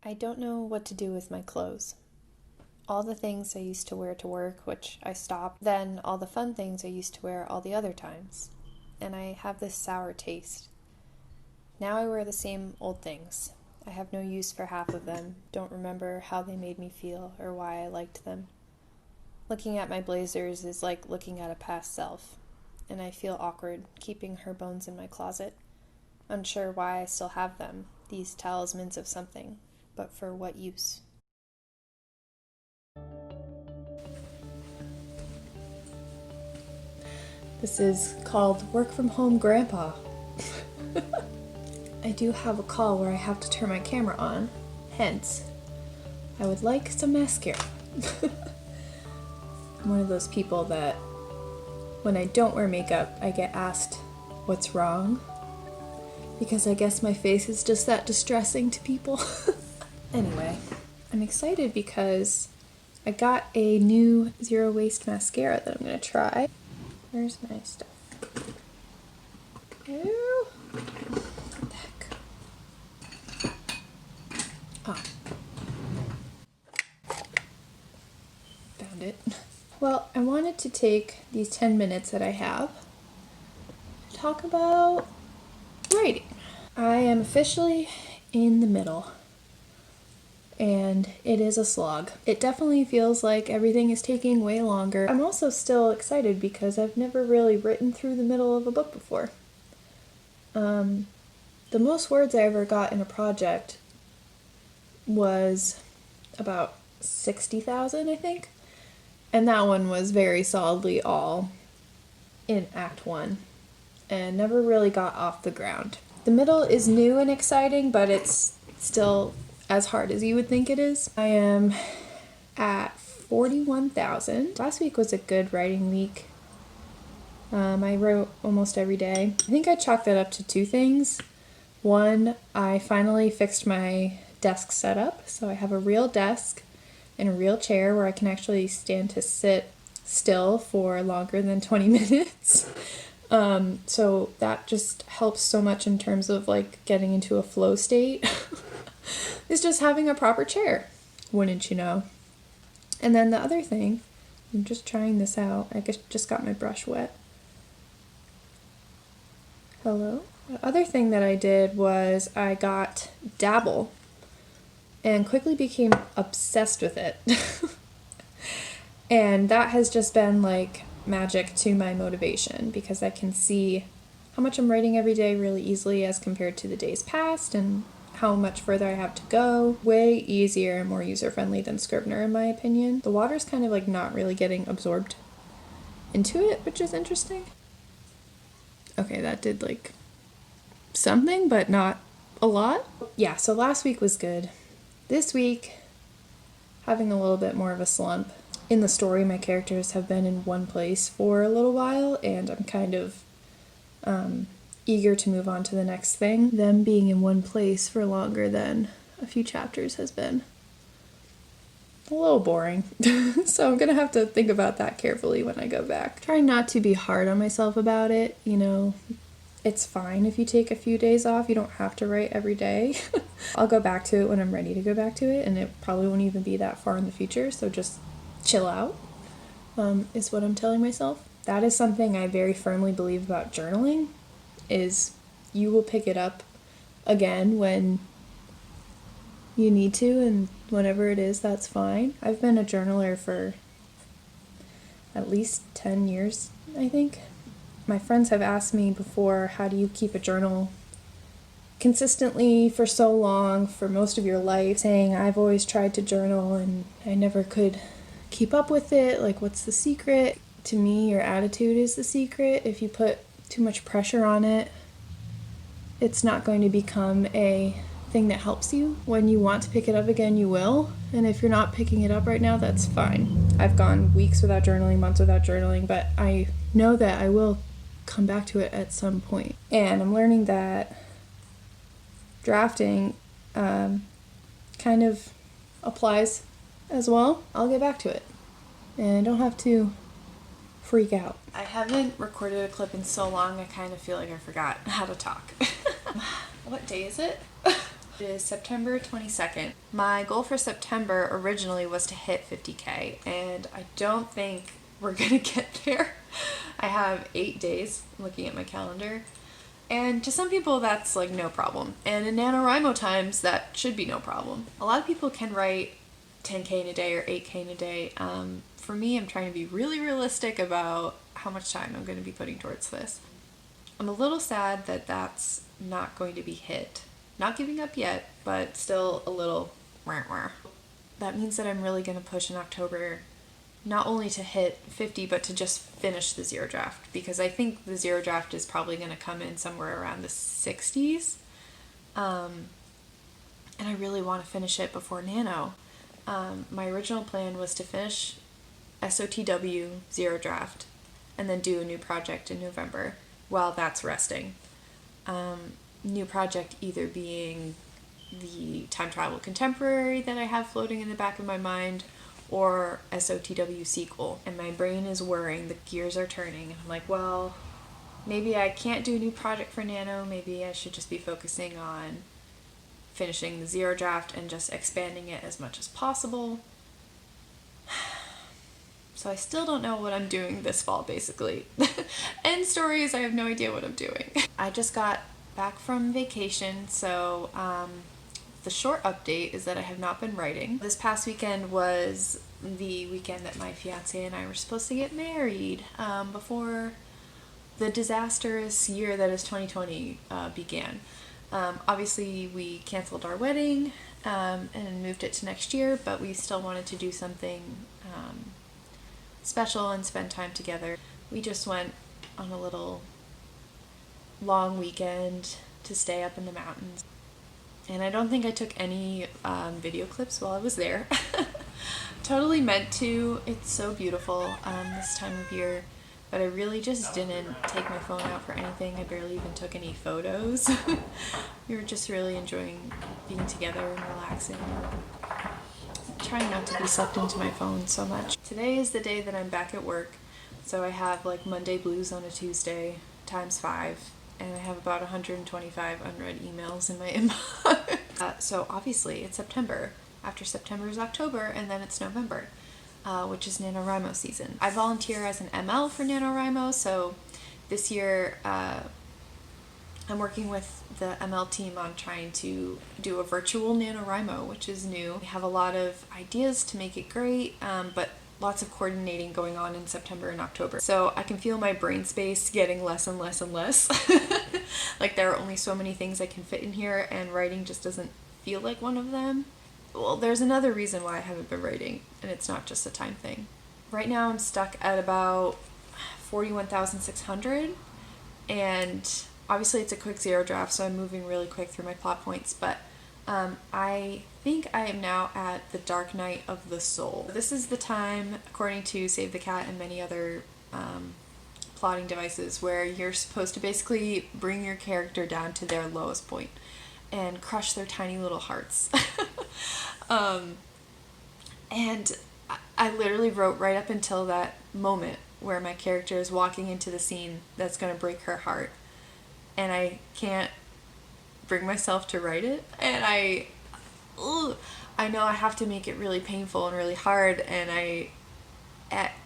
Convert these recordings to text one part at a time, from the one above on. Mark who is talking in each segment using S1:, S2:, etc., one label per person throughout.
S1: I don't know what to do with my clothes. All the things I used to wear to work, which I stopped, then all the fun things I used to wear all the other times. And I have this sour taste. Now I wear the same old things. I have no use for half of them, don't remember how they made me feel or why I liked them. Looking at my blazers is like looking at a past self, and I feel awkward keeping her bones in my closet, unsure why I still have them, these talismans of something, but for what use? This is called Work From Home Grandpa. I do have a call where I have to turn my camera on, hence, I would like some mascara. I'm one of those people that when I don't wear makeup, I get asked what's wrong, because I guess my face is just that distressing to people. Anyway, I'm excited because I got a new zero waste mascara that I'm going to try. Where's my stuff? Ew. What the heck? Oh. Found it. Well, I wanted to take these 10 minutes that I have to talk about writing. I am officially in the middle, and it is a slog. It definitely feels like everything is taking way longer. I'm also still excited because I've never really written through the middle of a book before. The most words I ever got in a project was about 60,000, I think. And that one was very solidly all in Act 1 and never really got off the ground. The middle is new and exciting, but it's still as hard as you would think it is. I am at 41,000. Last week was a good writing week. I wrote almost every day. I think I chalked that up to two things. One, I finally fixed my desk setup, so I have a real desk and a real chair where I can actually stand to sit still for longer than 20 minutes. So that just helps so much in terms of like getting into a flow state. It's just having a proper chair, wouldn't you know? And then the other thing, I'm just trying this out. I just got my brush wet. Hello? The other thing that I did was I got Dabble and quickly became obsessed with it. And that has just been like magic to my motivation because I can see how much I'm writing every day really easily as compared to the days past and how much further I have to go. Way easier and more user-friendly than Scrivener in my opinion. The water's kind of like not really getting absorbed into it, which is interesting. Okay, that did like something, but not a lot. Yeah, so last week was good. This week, having a little bit more of a slump. In the story, my characters have been in one place for a little while, and I'm kind of eager to move on to the next thing. Them being in one place for longer than a few chapters has been a little boring. So I'm gonna have to think about that carefully when I go back. Try not to be hard on myself about it, you know. It's fine if you take a few days off. You don't have to write every day. I'll go back to it when I'm ready to go back to it, and it probably won't even be that far in the future, so just chill out, is what I'm telling myself. That is something I very firmly believe about journaling, is you will pick it up again when you need to, and whenever it is, that's fine. I've been a journaler for at least 10 years, I think. My friends have asked me before, how do you keep a journal consistently for so long, for most of your life, saying I've always tried to journal and I never could keep up with it, like what's the secret? To me, your attitude is the secret. If you put too much pressure on it, it's not going to become a thing that helps you. When you want to pick it up again, you will, and if you're not picking it up right now, that's fine. I've gone weeks without journaling, months without journaling, but I know that I will come back to it at some point. And I'm learning that drafting kind of applies as well. I'll get back to it and I don't have to freak out. I haven't recorded a clip in so long I kind of feel like I forgot how to talk. What day is it? It is September 22nd. My goal for September originally was to hit 50K, and I don't think we're gonna get there. I have 8 days looking at my calendar, and to some people that's like no problem, and in NaNoWriMo times that should be no problem. A lot of people can write 10K in a day or 8K in a day. For me, I'm trying to be really realistic about how much time I'm going to be putting towards this. I'm a little sad that that's not going to be hit. Not giving up yet, but still a little wah-wah. That means that I'm really going to push in October, not only to hit 50, but to just finish the zero draft, because I think the zero draft is probably going to come in somewhere around the 60s. And I really want to finish it before Nano. My original plan was to finish SOTW zero draft and then do a new project in November while that's resting. New project either being the time travel contemporary that I have floating in the back of my mind, or SOTW sequel. And my brain is whirring, the gears are turning. I'm like, well, maybe I can't do a new project for Nano, maybe I should just be focusing on finishing the zero draft and just expanding it as much as possible. So I still don't know what I'm doing this fall, basically. End story is I have no idea what I'm doing. I just got back from vacation, so the short update is that I have not been writing. This past weekend was the weekend that my fiance and I were supposed to get married, before the disastrous year that is 2020 began. Obviously we canceled our wedding and moved it to next year, but we still wanted to do something special and spend time together. We just went on a little long weekend to stay up in the mountains. And I don't think I took any video clips while I was there. Totally meant to. It's so beautiful this time of year. But I really just didn't take my phone out for anything. I barely even took any photos. We were just really enjoying being together and relaxing. Trying not to be sucked into my phone so much. Today is the day that I'm back at work. So I have like Monday blues on a Tuesday times 5. And I have about 125 unread emails in my inbox. So obviously it's September. After September is October, and then it's November. Which is NaNoWriMo season. I volunteer as an ML for NaNoWriMo, so this year I'm working with the ML team on trying to do a virtual NaNoWriMo, which is new. We have a lot of ideas to make it great, but lots of coordinating going on in September and October. So I can feel my brain space getting less and less and less. Like there are only so many things I can fit in here, and writing just doesn't feel like one of them. Well, there's another reason why I haven't been writing, and it's not just a time thing. Right now I'm stuck at about 41,600, and obviously it's a quick zero draft, so I'm moving really quick through my plot points, but I think I am now at the Dark Night of the Soul. This is the time, according to Save the Cat and many other plotting devices, where you're supposed to basically bring your character down to their lowest point and crush their tiny little hearts. And I literally wrote right up until that moment where my character is walking into the scene that's going to break her heart, and I can't bring myself to write it, and I know I have to make it really painful and really hard, and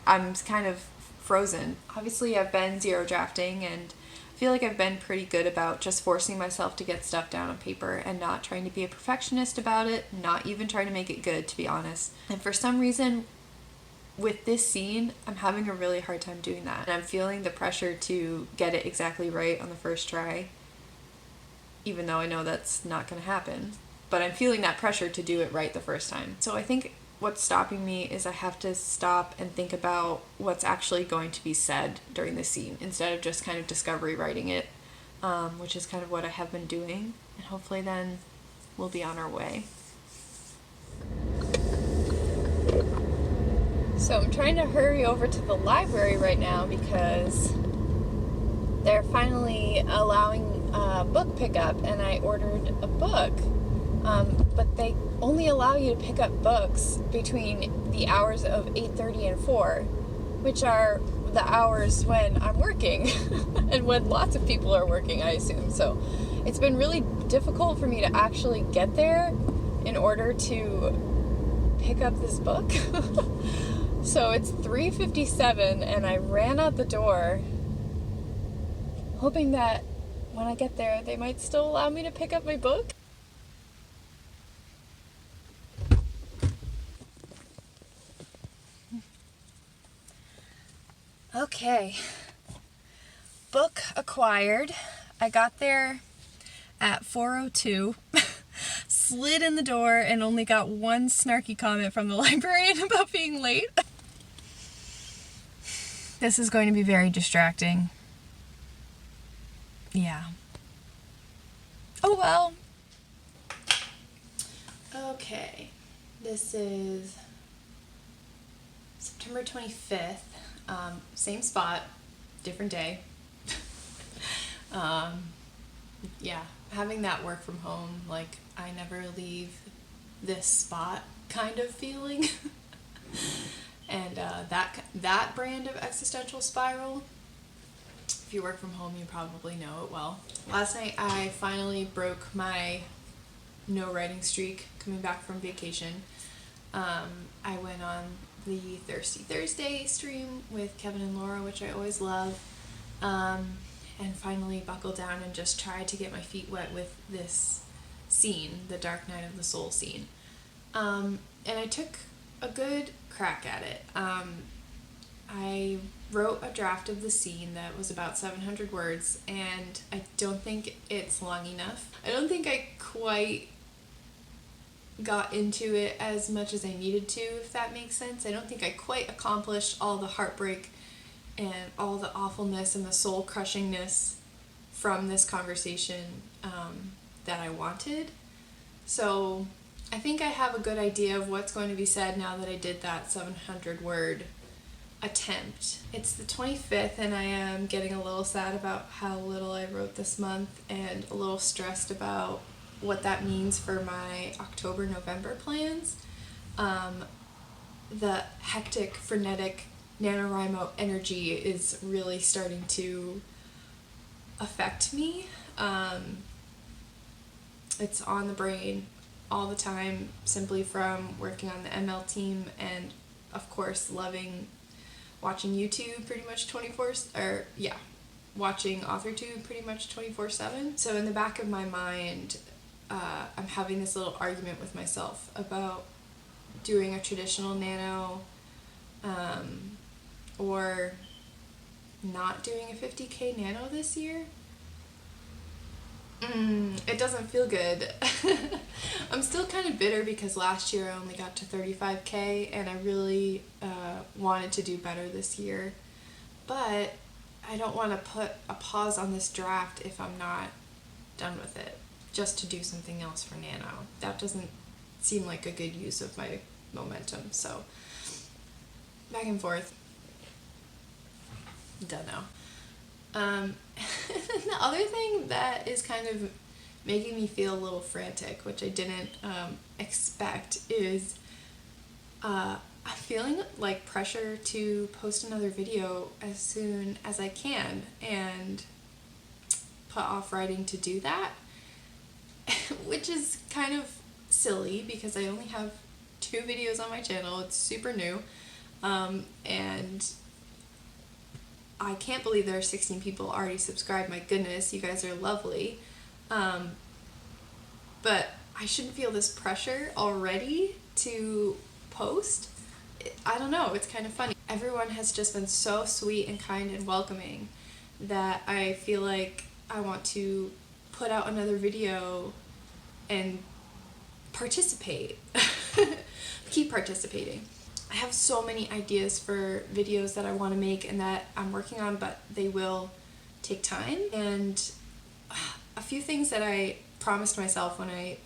S1: I'm kind of frozen. Obviously I've been zero drafting, and I feel like I've been pretty good about just forcing myself to get stuff down on paper and not trying to be a perfectionist about it, not even trying to make it good, to be honest. And for some reason, with this scene, I'm having a really hard time doing that. And I'm feeling the pressure to get it exactly right on the first try, even though I know that's not going to happen. But I'm feeling that pressure to do it right the first time. So I think what's stopping me is I have to stop and think about what's actually going to be said during the scene instead of just kind of discovery writing it, which is kind of what I have been doing, and hopefully then we'll be on our way. So I'm trying to hurry over to the library right now because they're finally allowing book pickup, and I ordered a book. But they only allow you to pick up books between the hours of 8:30 and 4, which are the hours when I'm working and when lots of people are working, I assume. So it's been really difficult for me to actually get there in order to pick up this book. So it's 3:57 and I ran out the door hoping that when I get there they might still allow me to pick up my book. Okay, book acquired. I got there at 4:02, slid in the door, and only got one snarky comment from the librarian about being late. This is going to be very distracting. Yeah. Oh well. Okay, this is September 25th. Same spot, different day. Yeah, having that work from home, like I never leave this spot kind of feeling. And that brand of existential spiral, if you work from home, you probably know it well. Last night I finally broke my no writing streak coming back from vacation. I went on the Thirsty Thursday stream with Kevin and Laura, which I always love, and finally buckled down and just tried to get my feet wet with this scene, the Dark Night of the Soul scene. And I took a good crack at it. I wrote a draft of the scene that was about 700 words, and I don't think it's long enough. I don't think I quite got into it as much as I needed to, if that makes sense. I don't think I quite accomplished all the heartbreak and all the awfulness and the soul crushingness from this conversation that I wanted. So I think I have a good idea of what's going to be said now that I did that 700 word attempt. It's the 25th and I am getting a little sad about how little I wrote this month and a little stressed about what that means for my October-November plans. The hectic, frenetic NaNoWriMo energy is really starting to affect me. It's on the brain all the time, simply from working on the ML team and, of course, watching YouTube pretty much watching authortube pretty much 24/7. So in the back of my mind, I'm having this little argument with myself about doing a traditional nano or not doing a 50k nano this year. It doesn't feel good. I'm still kind of bitter because last year I only got to 35k and I really wanted to do better this year. But I don't want to put a pause on this draft if I'm not done with it, just to do something else for nano. That doesn't seem like a good use of my momentum. So back and forth. Don't know. The other thing that is kind of making me feel a little frantic, which I didn't expect, is I'm feeling like pressure to post another video as soon as I can and put off writing to do that, which is kind of silly because I only have 2 videos on my channel. It's super new, and I can't believe there are 16 people already subscribed. My goodness, you guys are lovely. But I shouldn't feel this pressure already to post. I don't know, it's kind of funny. Everyone has just been so sweet and kind and welcoming that I feel like I want to put out another video and participate. Keep participating. I have so many ideas for videos that I want to make and that I'm working on, but they will take time. And a few things that I promised myself when I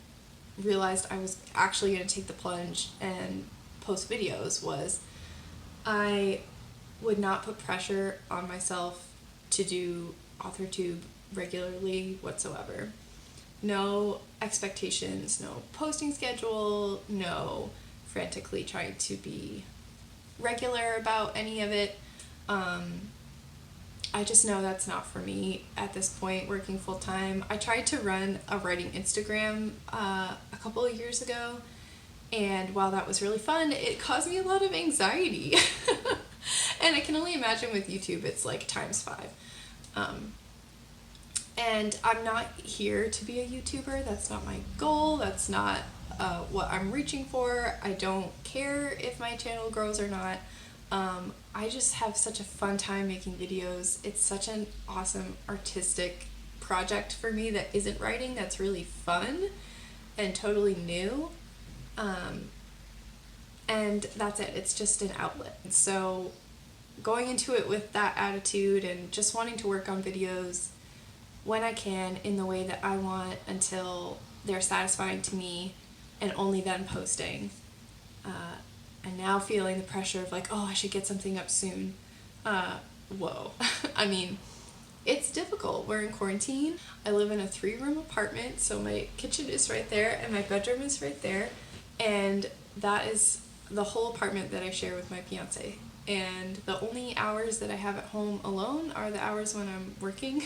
S1: realized I was actually going to take the plunge and post videos was I would not put pressure on myself to do authortube regularly whatsoever. No expectations, no posting schedule, no frantically trying to be regular about any of it. I just know that's not for me at this point, working full time. I tried to run a writing Instagram a couple of years ago, and while that was really fun, it caused me a lot of anxiety. And I can only imagine with YouTube, it's like times 5. And I'm not here to be a YouTuber. That's not my goal. That's not what I'm reaching for. I don't care if my channel grows or not. I just have such a fun time making videos. It's such an awesome artistic project for me that isn't writing, that's really fun and totally new. And that's it. It's just an outlet. So going into it with that attitude and just wanting to work on videos when I can in the way that I want until they're satisfying to me, and only then posting. And now feeling the pressure of like, oh, I should get something up soon. Whoa. I mean, it's difficult. We're in quarantine. I live in a 3-room apartment, so my kitchen is right there and my bedroom is right there. And that is the whole apartment that I share with my fiance. And the only hours that I have at home alone are the hours when I'm working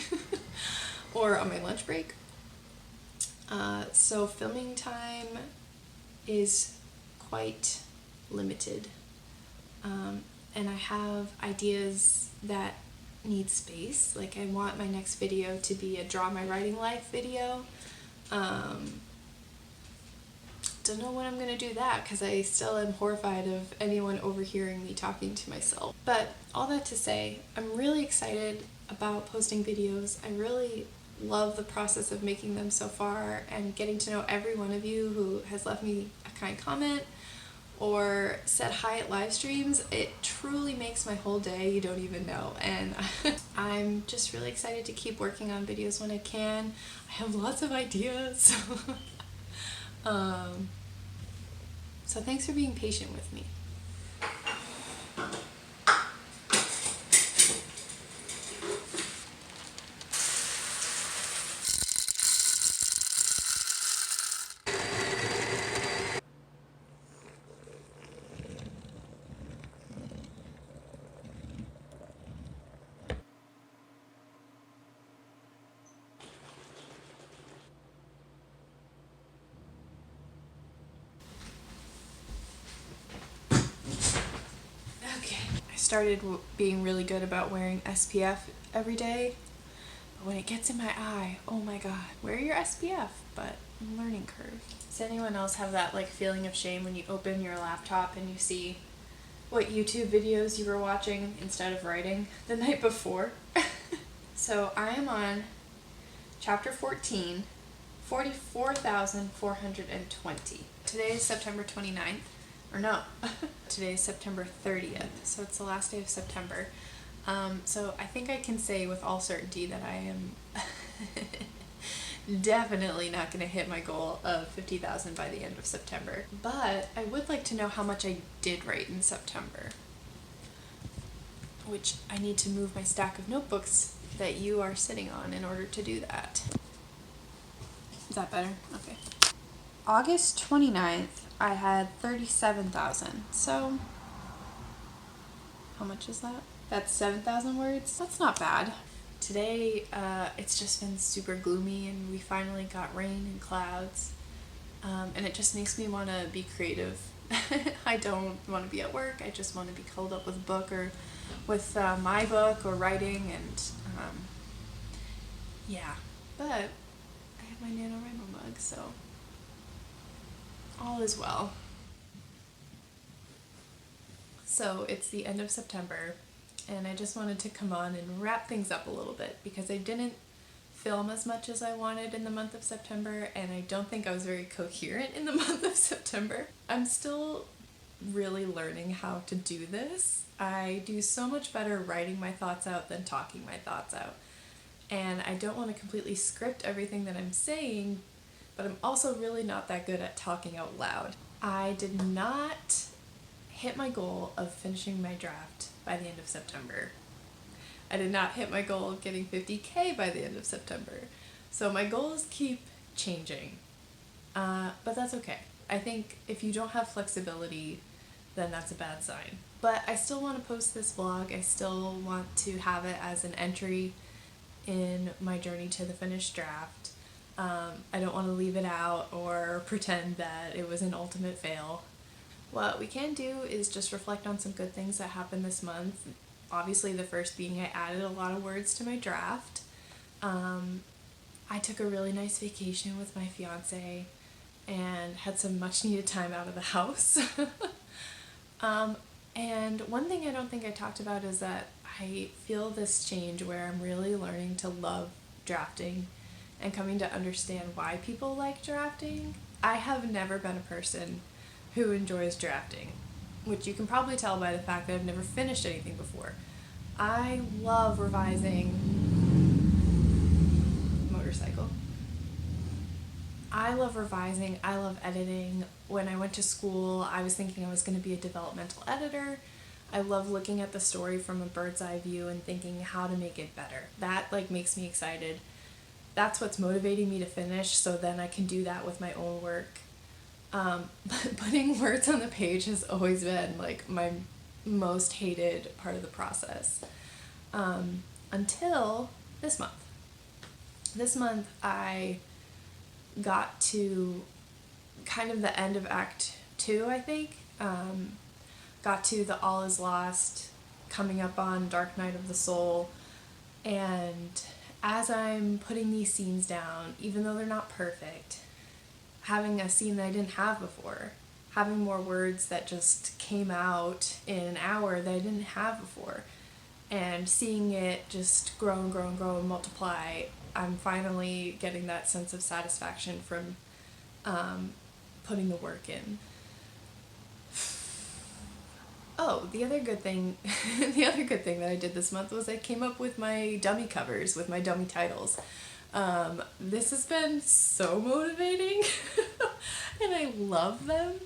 S1: or on my lunch break. So filming time is quite limited. And I have ideas that need space. Like, I want my next video to be a Draw My Writing Life video. Don't know when I'm gonna do that because I still am horrified of anyone overhearing me talking to myself. But all that to say, I'm really excited about posting videos. I really love the process of making them so far, and getting to know every one of you who has left me a kind comment or said hi at live streams. It truly makes my whole day, you don't even know. And I'm just really excited to keep working on videos when I can. I have lots of ideas. So thanks for being patient with me. I started being really good about wearing SPF every day, but when it gets in my eye, oh my god, wear your SPF, but learning curve. Does anyone else have that like feeling of shame when you open your laptop and you see what YouTube videos you were watching instead of writing the night before? So I am on chapter 14, 44,420. Today is September 29th. Or no, today is September 30th, so it's the last day of September. So I think I can say with all certainty that I am definitely not going to hit my goal of 50,000 by the end of September. But I would like to know how much I did write in September, which I need to move my stack of notebooks that you are sitting on in order to do that. Is that better? Okay. August 29th, I had 37,000. So, how much is that? That's 7,000 words. That's not bad. Today, it's just been super gloomy, and we finally got rain and clouds. And it just makes me want to be creative. I don't want to be at work. I just want to be curled up with a book, or with my book, or writing, and yeah. But I have my NaNoWriMo mug, so all is well. So it's the end of September, and I just wanted to come on and wrap things up a little bit because I didn't film as much as I wanted in the month of September, and I don't think I was very coherent in the month of September. I'm still really learning how to do this. I do so much better writing my thoughts out than talking my thoughts out. And I don't want to completely script everything that I'm saying, but I'm also really not that good at talking out loud. I did not hit my goal of finishing my draft by the end of September. I did not hit my goal of getting 50K by the end of September. So my goals keep changing, but that's okay. I think if you don't have flexibility, then that's a bad sign. But I still want to post this vlog. I still want to have it as an entry in my journey to the finished draft. I don't want to leave it out or pretend that it was an ultimate fail. What we can do is just reflect on some good things that happened this month. Obviously the first being I added a lot of words to my draft. I took a really nice vacation with my fiance and had some much needed time out of the house. And one thing I don't think I talked about is that I feel this change where I'm really learning to love drafting and coming to understand why people like drafting. I have never been a person who enjoys drafting, which you can probably tell by the fact that I've never finished anything before. I love revising. Motorcycle. I love revising, I love editing. When I went to school, I was thinking I was going to be a developmental editor. I love looking at the story from a bird's eye view and thinking how to make it better. That makes me excited. That's what's motivating me to finish, so then I can do that with my own work. But putting words on the page has always been like my most hated part of the process. Until this month. This month I got to kind of the end of Act 2, I think. Got to the All Is Lost, coming up on Dark Night of the Soul, and as I'm putting these scenes down, even though they're not perfect, having a scene that I didn't have before, having more words that just came out in an hour that I didn't have before, and seeing it just grow and grow and grow and multiply, I'm finally getting that sense of satisfaction from putting the work in. Oh, the other good thing that I did this month was I came up with my dummy covers, with my dummy titles. This has been so motivating and I love them.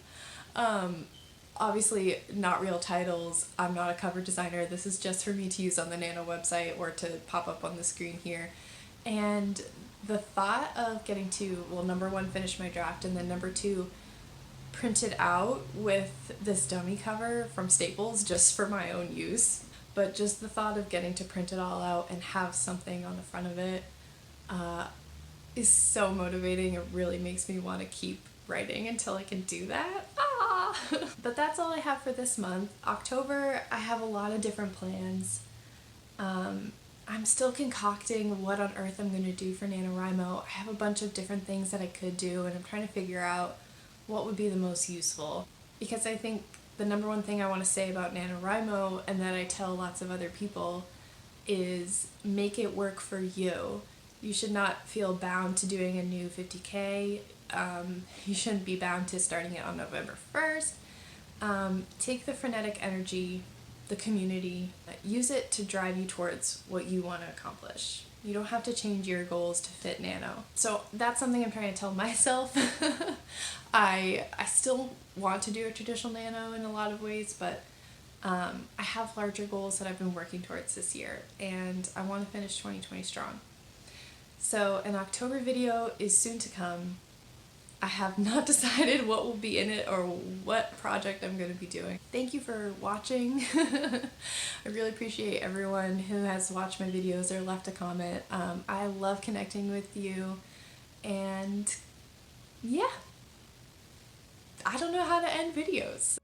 S1: Obviously not real titles. I'm not a cover designer. This is just for me to use on the Nano website or to pop up on the screen here. And the thought of getting to, well, number one, finish my draft, and then number two, print it out with this dummy cover from Staples just for my own use. But just the thought of getting to print it all out and have something on the front of it is so motivating. It really makes me want to keep writing until I can do that. But that's all I have for this month. October, I have a lot of different plans. I'm still concocting what on earth I'm going to do for NaNoWriMo. I have a bunch of different things that I could do, and I'm trying to figure out what would be the most useful. Because I think the number one thing I want to say about NaNoWriMo, and that I tell lots of other people, is make it work for you. You should not feel bound to doing a new 50K. You shouldn't be bound to starting it on November 1st. Take the frenetic energy, the community, use it to drive you towards what you want to accomplish. You don't have to change your goals to fit Nano. So that's something I'm trying to tell myself. I still want to do a traditional Nano in a lot of ways, but I have larger goals that I've been working towards this year, and I want to finish 2020 strong. So an October video is soon to come. I have not decided what will be in it or what project I'm going to be doing. Thank you for watching. I really appreciate everyone who has watched my videos or left a comment. I love connecting with you, and yeah, I don't know how to end videos.